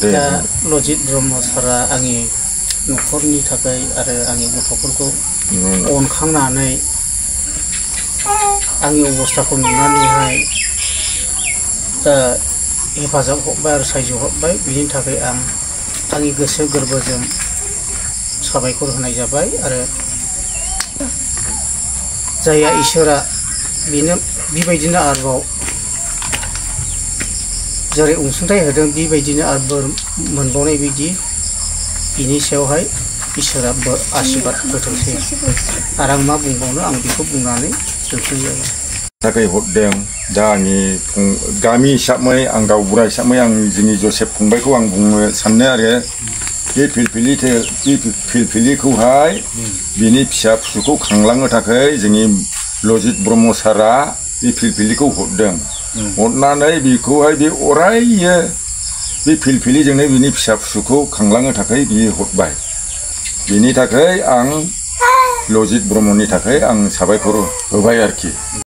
दा लजित ब्रह्म सारा आंनि न'खरनि थाखाय आरो आंनि गथ'फोरखौ अनखांनानै आंनि अबस्थाखौ नुनानैहाय दा हेफाजाब हरबाय आरो सायज हरबाय बिनि थाखाय आं आंनि गोसो गोरबोजों साबायखर होनाय जाबाय आरो जायहा इसोरा बेनो बेबायदिनो आरोबाव जेरै अनसुंथाइ होदों बेबायदिनो आरो मोनबावनाय बायदि बिनि सायावहाय इसोरा आशीर्बाद होथोंसै आरो आं मा बुंबावनो आं बेखौ बुंनानै दोनथ'यो थाखाय हरदों दा आंनि गामि हिसाबै आं गावबुरा हिसाबै आं जोंनि जसेफ फंबायखौ आं बुंनो सानो आरो बे फिलफिलिखौहाय बिनि फिसा फिसौखौ खांलांनो थाखाय जोंनि लजित ब्रह्म सारा बे फिलफिलिखौ हरदों हरनानै बेखौहाय बे अरायो बे फिलफिलिजोंनो बिनि फिसा फिसौखौ खांलांनो थाखाय बियो हरबाय बिनि थाखाय आं लजित ब्रह्मनि थाखाय आं साबायखर होबाय आरोखि।